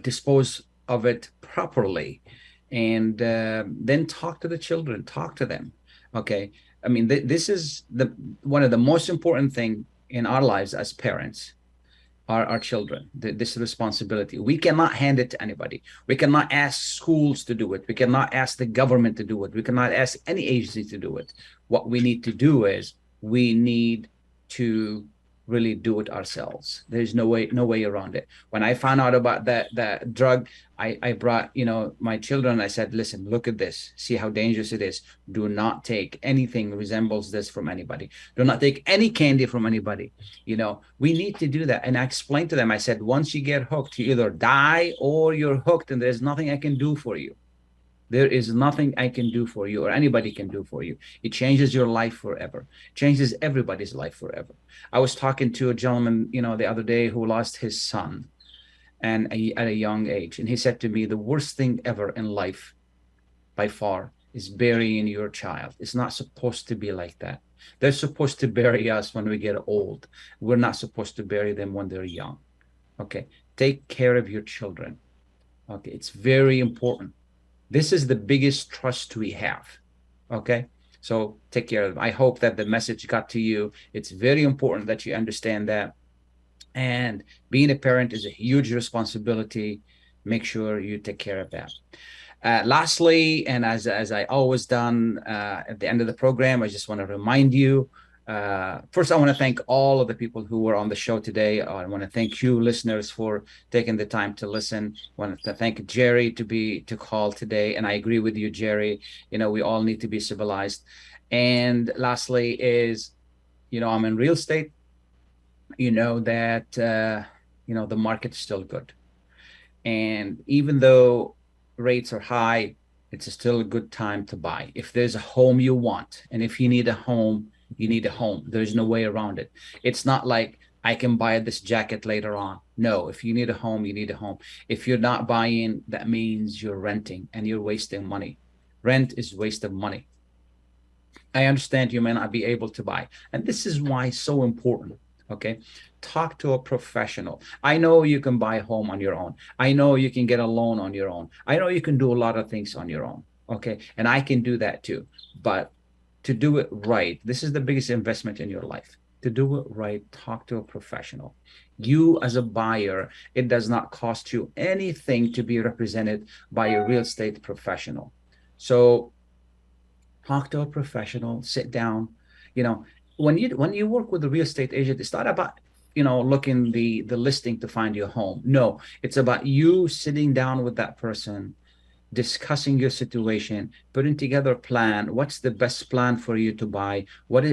dispose of it properly, and then talk to the children, talk to them. Okay, I mean, this is one of the most important thing in our lives as parents. Our children, this responsibility. We cannot hand it to anybody. We cannot ask schools to do it. We cannot ask the government to do it. We cannot ask any agency to do it. What we need to do is we need to really do it ourselves. There's no way around it. When I found out about that drug, I brought my children. I said, listen, look at this. See how dangerous it is. Do not take anything resembles this from anybody. Do not take any candy from anybody. We need to do that. And I explained to them, I said, once you get hooked, you either die or you're hooked, and there's nothing I can do for you. There is nothing I can do for you or anybody can do for you. It changes your life forever. Changes everybody's life forever. I was talking to a gentleman, the other day who lost his son at a young age. And he said to me, the worst thing ever in life by far is burying your child. It's not supposed to be like that. They're supposed to bury us when we get old. We're not supposed to bury them when they're young. Okay. Take care of your children. Okay. It's very important. This is the biggest trust we have. Okay. So take care of them. I hope that the message got to you. It's very important that you understand that. And being a parent is a huge responsibility. Make sure you take care of that. Lastly, and as I always done at the end of the program, I just want to remind you, First, I want to thank all of the people who were on the show today. I want to thank you, listeners, for taking the time to listen. I want to thank Jerry to call today, and I agree with you, Jerry. We all need to be civilized. And lastly is, I'm in real estate. That the market is still good, and even though rates are high, it's still a good time to buy. If there's a home you want, and if you need a home, you need a home. There's no way around it. It's not like I can buy this jacket later on. No, if you need a home, you need a home. If you're not buying, that means you're renting and you're wasting money. Rent is waste of money. I understand you may not be able to buy. And this is why it's so important. Okay. Talk to a professional. I know you can buy a home on your own. I know you can get a loan on your own. I know you can do a lot of things on your own. Okay. And I can do that too. But to do it right, this is the biggest investment in your life. To do it right, talk to a professional. You as a buyer, it does not cost you anything to be represented by a real estate professional. So talk to a professional, sit down. When you work with a real estate agent, it's not about looking the listing to find your home. No, it's about you sitting down with that person, discussing your situation, putting together a plan. What's the best plan for you to buy? What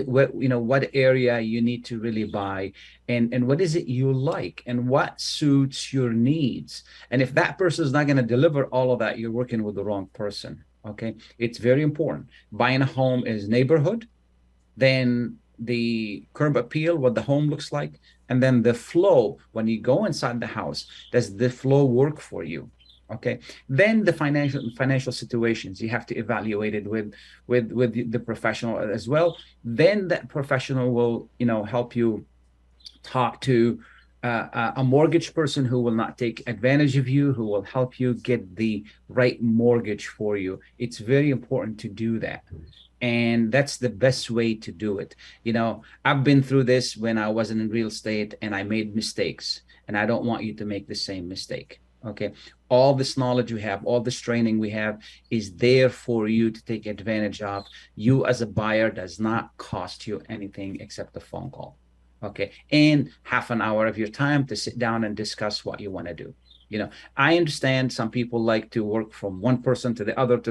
area you need to really buy, and what is it you like, and what suits your needs. And if that person is not going to deliver all of that, you're working with the wrong person. Okay, it's very important. Buying a home is neighborhood, then the curb appeal, what the home looks like, and then the flow. When you go inside the house, does the flow work for you? Okay, then the financial situations, you have to evaluate it with the professional as well. Then that professional will help you talk to a mortgage person who will not take advantage of you, who will help you get the right mortgage for you. It's very important to do that. And that's the best way to do it. I've been through this when I wasn't in real estate and I made mistakes, and I don't want you to make the same mistake. Okay. All this knowledge we have, all this training we have is there for you to take advantage of. You as a buyer does not cost you anything except a phone call. Okay. And half an hour of your time to sit down and discuss what you want to do. I understand some people like to work from one person to the other.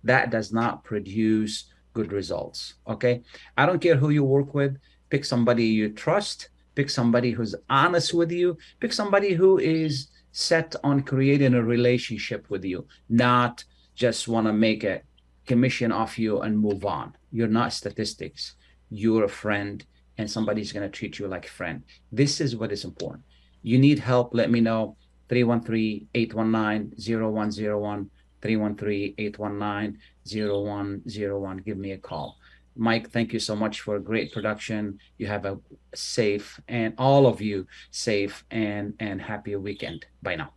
That does not produce good results. Okay. I don't care who you work with. Pick somebody you trust. Pick somebody who's honest with you. Pick somebody who is set on creating a relationship with you, not just want to make a commission off you and move on. You're not statistics. You're a friend, and somebody's going to treat you like a friend. This is what is important. You need help, let me know. 313-819-0101, 313-819-0101. Give me a call. Mike, thank you so much for a great production. You have a safe, and all of you safe and happy weekend. Bye now.